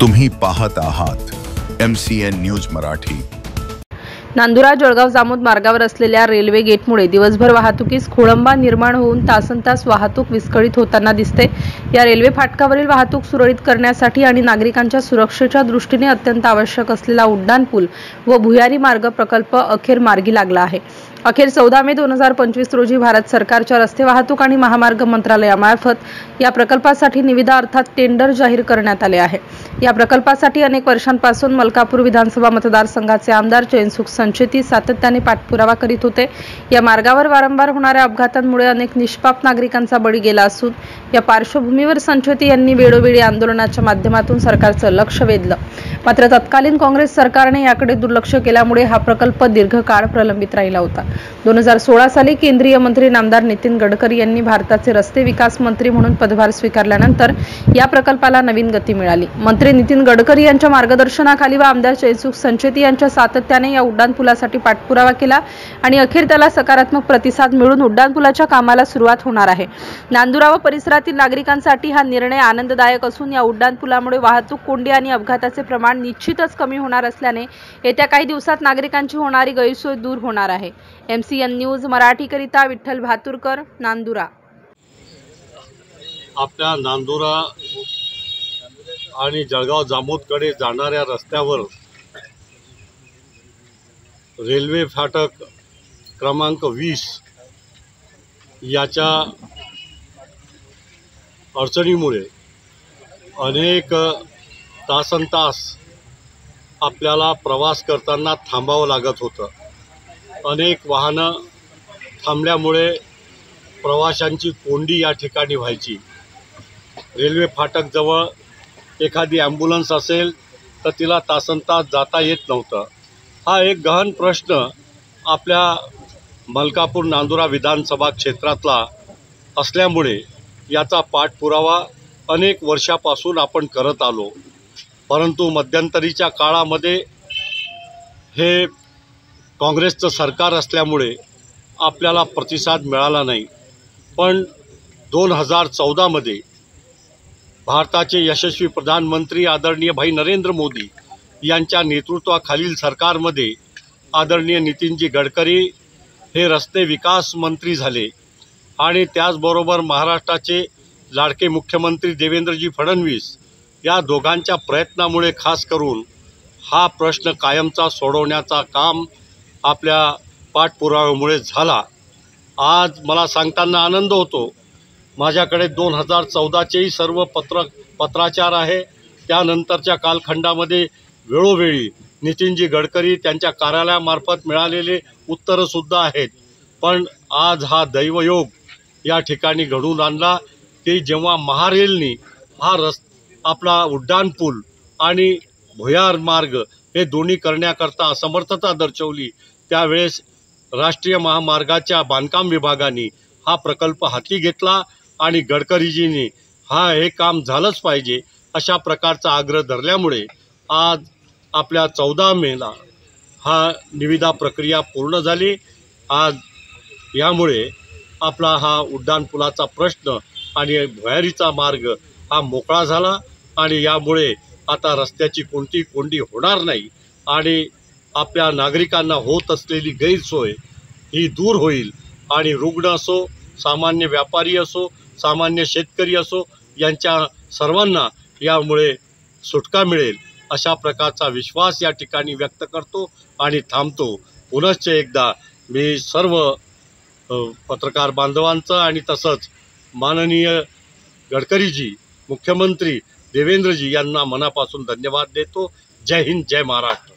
तुम्ही पाहत आहात MCN न्यूज मराठी। नांदुरा जळगाव जामोद मार्गावर असलेल्या रेल्वे गेटमुळे दिवसभर वाहतुकीस खोळंबा निर्माण होऊन तासनतास वाहतूक विस्कळीत होताना दिसते। या रेल्वे फाटकावरील वाहतूक सुरळीत करण्यासाठी आणि नागरिकांच्या सुरक्षेच्या दृष्टीने अत्यंत आवश्यक असलेला उड्डाणपूल व भुयारी मार्ग प्रकल्प अखेर मार्गी लागला आहे। अखेर 14 मे 2025 रोजी भारत सरकारच्या रस्ते वाहतूक आणि महामार्ग मंत्रालयामार्फत या प्रकल्पासाठी निविदा अर्थात टेंडर जाहीर करण्यात आले आहे। या प्रकल्पासाठी अनेक वर्षांपासून मलकापूर विधानसभा मतदारसंघाचे आमदार चैनसुख संचेती सातत्याने पाठपुरावा करीत होते। या मार्गावर वारंवार होणाऱ्या अपघातांमुळे अनेक निष्पाप नागरिकांचा बळी गेला असून या पार्श्वभूमीवर संचेती यांनी वेळोवेळी आंदोलनाच्या माध्यमातून सरकारचं लक्ष वेधलं। मात्र तत्कालीन काँग्रेस सरकारने याकडे दुर्लक्ष केल्यामुळे हा प्रकल्प दीर्घकाळ प्रलंबित राहिला होता। 2016 साली केंद्रीय मंत्री नामदार नितीन गडकरी यांनी भारताचे रस्ते विकास मंत्री म्हणून पदभार स्वीकारल्यानंतर या प्रकल्पाला नवीन गती मिळाली। मंत्री नितीन गडकरी यांच्या मार्गदर्शनाखाली व आमदार चैनसुख संचेती यांच्या सातत्याने या उड्डाणपुलासाठी पाठपुरावा केला आणि अखेर त्याला सकारात्मक प्रतिसाद मिळून उड्डाणपुलाच्या कामाला सुरुवात होणार आहे। नांदुरा व परिसरातील नागरिकांसाठी हा निर्णय आनंददायक असून या उड्डाणपुलामुळे वाहतूक कोंडी आणि अपघाताचे प्रमाण निश्चितच कमी होणार असल्याने येत्या काही दिवसात नागरिकांची होणारी गैरसोय दूर होणार आहे। MCN न्यूज मराठी करिता विठ्ठल भातुरकर, नांदुरा। आपल्या नांदुरा आणि जळगाव जामोदकडे जाणाऱ्या रस्त्यावर रेल्वे फाटक क्रमांक 20 याच्या अडचणीमुळे अनेक तासनतास आपल्याला प्रवास करताना थांबावं लागत होतं। अनेक वाहनं थांबल्यामुळे प्रवाशांची कोंडी या ठिकाणी व्हायची। रेल्वे फाटकजवळ एखादी ॲम्ब्युलन्स असेल तर तिला तासनतास जाता येत नव्हतं। हा एक गहन प्रश्न आपल्या मलकापूर नांदुरा विधानसभा क्षेत्रातला असल्यामुळे याचा पाठपुरावा अनेक वर्षापासून आपण करत आलो, परंतु मध्यंतरीच्या काळामध्ये हे काँग्रेसचं सरकार असल्यामुळे आपल्याला प्रतिसाद मिळाला नाही। पण 2014 मध्ये भारताचे यशस्वी प्रधानमंत्री आदरणीय भाई नरेंद्र मोदी यांच्या नेतृत्वाखालील सरकारमध्ये आदरणीय नितीनजी गडकरी हे रस्ते विकास मंत्री झाले आणि त्याचबरोबर महाराष्ट्राचे लाडके मुख्यमंत्री देवेंद्रजी फडणवीस या दोघांच्या प्रयत्नामुळे खास करून हा प्रश्न कायमचा सोडवण्याचा काम आपल्या पाठपुराव्यामुळे झाला। आज मला सांगताना आनंद होतो, माझ्याकडे 2014चेही सर्व पत्राचार आहे। त्यानंतरच्या कालखंडामध्ये वेळोवेळी नितीनजी गडकरी त्यांच्या कार्यालयामार्फत मिळालेले उत्तरंसुद्धा आहेत। पण आज हा दैवयोग या ठिकाणी घडून आणला की जेव्हा महारेलनी हा आपला उड्डाणपूल आणि भुयार मार्ग हे दोन्ही करण्याकरता असमर्थता दर्शवली, त्यावेळेस राष्ट्रीय महामार्गाच्या बांधकाम विभागाने हा प्रकल्प हाती घेतला आणि गडकरीजींनी हे काम झालंच पाहिजे अशा प्रकारचा आग्रह धरल्यामुळे आज आपल्या 14 मेला हा निविदा प्रक्रिया पूर्ण झाली। आज यामुळे आपला हा उड्डाणपुलाचा प्रश्न आणि भुयारीचा मार्ग हा मोकळा झाला आणि यामुळे आता रस्त्याची कोणती कोंडी होणार नाही आणि आपल्या नागरिकांना होत असलेली गैरसोय ही दूर होईल आणि रुग्ण असो, सामान्य व्यापारी असो, सामान्य शेतकरी असो, यांच्या सर्वांना यामुळे सुटका मिळेल अशा प्रकारचा विश्वास या ठिकाणी व्यक्त करतो आणि थांबतो। पुनश्च एकदा मी सर्व पत्रकार बांधवांचं आणि तसंच माननीय गडकरीजी, मुख्यमंत्री देवेंद्रजी यांना मनापासून धन्यवाद देतो। जय हिंद, जय महाराष्ट्र।